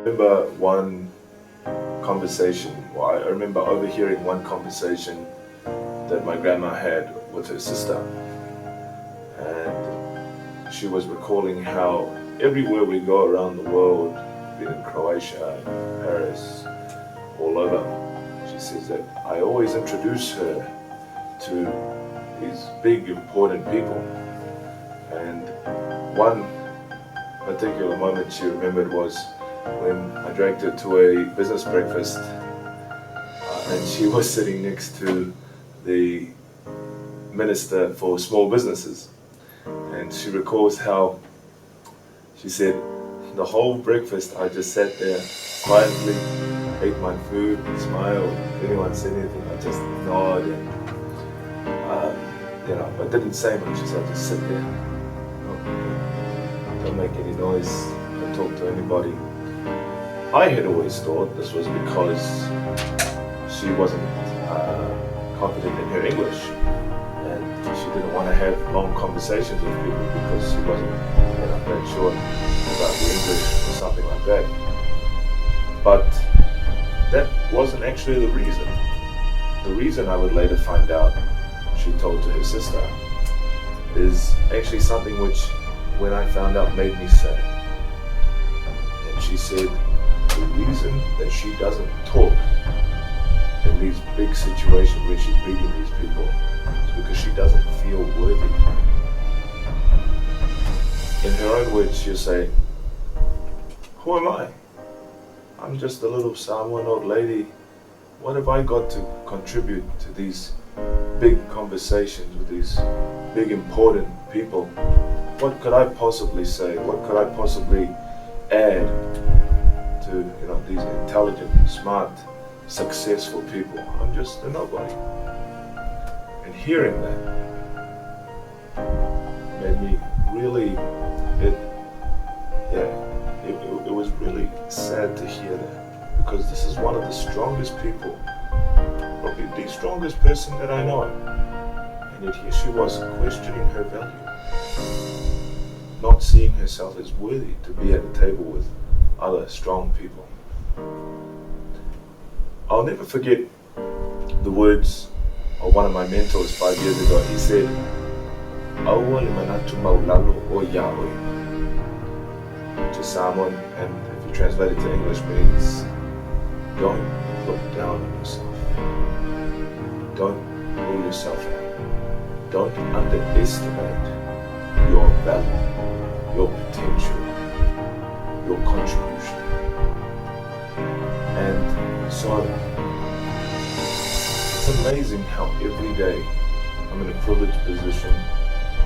remember one conversation, well, I remember overhearing one conversation that my grandma had with her sister. And she was recalling how everywhere we go around the world, been in Croatia, Paris, all over, she says that I always introduce her to these big important people. And one particular moment she remembered was when I dragged her to a business breakfast, and she was sitting next to the minister for small businesses. And she recalls how she said, the whole breakfast I just sat there quietly, ate my food, smiled. If anyone said anything, I just nodded and, but didn't say much. She said, just sit there, don't make any noise, don't talk to anybody. I had always thought this was because she wasn't confident in her English, and she didn't want to have long conversations with people because she wasn't that sure about the English or something like that. But that wasn't actually the reason. The reason I would later find out, she told to her sister, is actually something which, when I found out, made me sad. And she said the reason that she doesn't talk in these big situations where she's meeting these people is because she doesn't feel worthy. In her own words, she'll say, who am I? I'm just a little Samoan old lady. What have I got to contribute to these big conversations with these big important people? What could I possibly say? What could I possibly add to these intelligent, smart, successful people? I'm just a nobody. And hearing that made me really, it was really sad to hear that, because this is one of the strongest people, probably the strongest person that I know, and yet here she was questioning her value, not seeing herself as worthy to be at the table with other strong people. I'll never forget the words of one of my mentors 5 years ago. He said, "Awal manatu maulalo o Yahweh," which is Samoan, and if you translate it to English means, don't look down on yourself. Don't rule yourself out. Don't underestimate your value, your potential, your contribution. And so it's amazing how every day I'm in a privileged position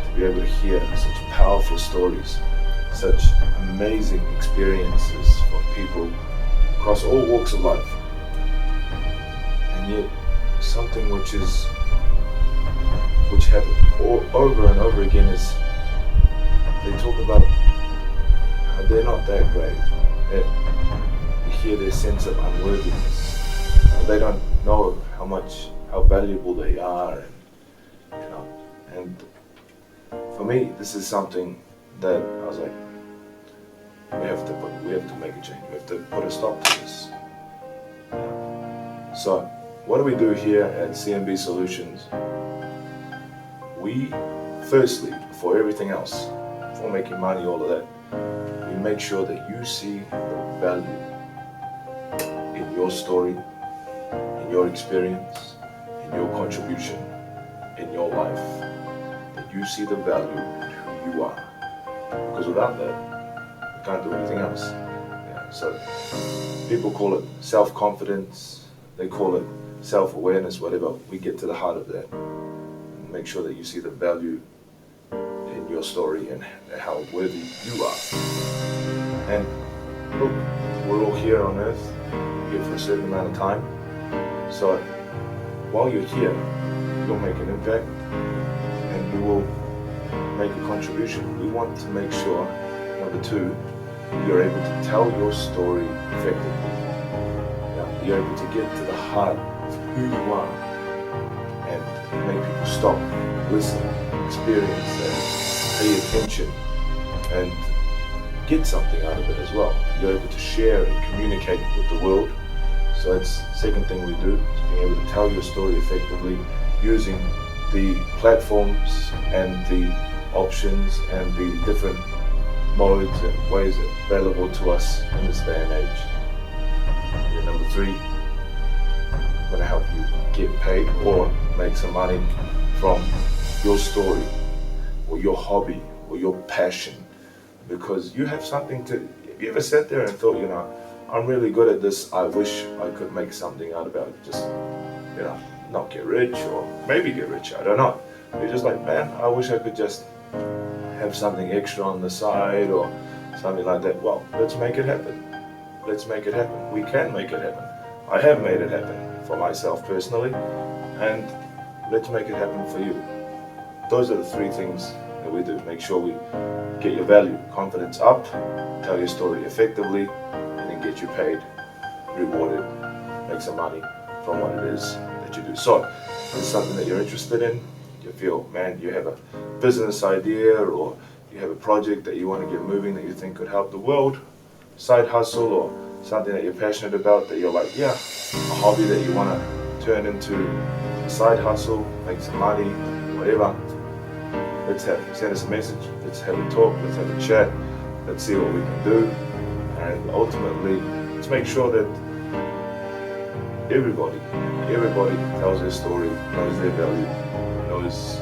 to be able to hear such powerful stories, such amazing experiences from people across all walks of life. And yet something which happens over and over again is they talk about how they're not that great. That you hear their sense of unworthiness. They don't know how valuable they are, and for me, this is something that I was like, we have to make a change. We have to put a stop to this. So, what do we do here at CMB Solutions? We, firstly, before everything else, before making money, all of that, we make sure that you see the value in your story, in your experience, in your contribution, in your life. That you see the value in who you are. Because without that, we can't do anything else. So people call it self-confidence, they call it self-awareness, whatever. We get to the heart of that. Make sure that you see the value in your story and how worthy you are. And look, we're all here on earth, here for a certain amount of time. So while you're here, you'll make an impact and you will make a contribution. We want to make sure, number two, you're able to tell your story effectively. You're able to get to the heart of who you are and make people stop, listen, experience, and pay attention, and get something out of it as well. You're able to share and communicate with the world. So that's the second thing we do, is being able to tell your story effectively using the platforms and the options and the different modes and ways available to us in this day and age. And number three, I'm going to help you get paid or make some money from your story or your hobby or your passion, because you have something to. Have you ever sat there and thought, I'm really good at this, I wish I could make something out of it, just, not get rich or maybe get rich, I don't know. You're just like, man, I wish I could just have something extra on the side or something like that. Well, let's make it happen. Let's make it happen. We can make it happen. I have made it happen for myself personally, and let's make it happen for you. Those are the three things that we do. Make sure we get your value, confidence up, tell your story effectively, and then get you paid, rewarded, make some money from what it is that you do. So, if it's something that you're interested in, you feel, man, you have a business idea or you have a project that you want to get moving that you think could help the world, side hustle or something that you're passionate about that you're like, yeah, a hobby that you want to turn into a side hustle, make some money, whatever. Send us a message, let's have a talk, let's have a chat, let's see what we can do, and ultimately, let's make sure that everybody tells their story, knows their value, knows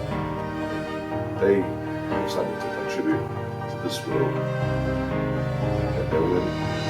they have something to contribute to this world, that they're worthy.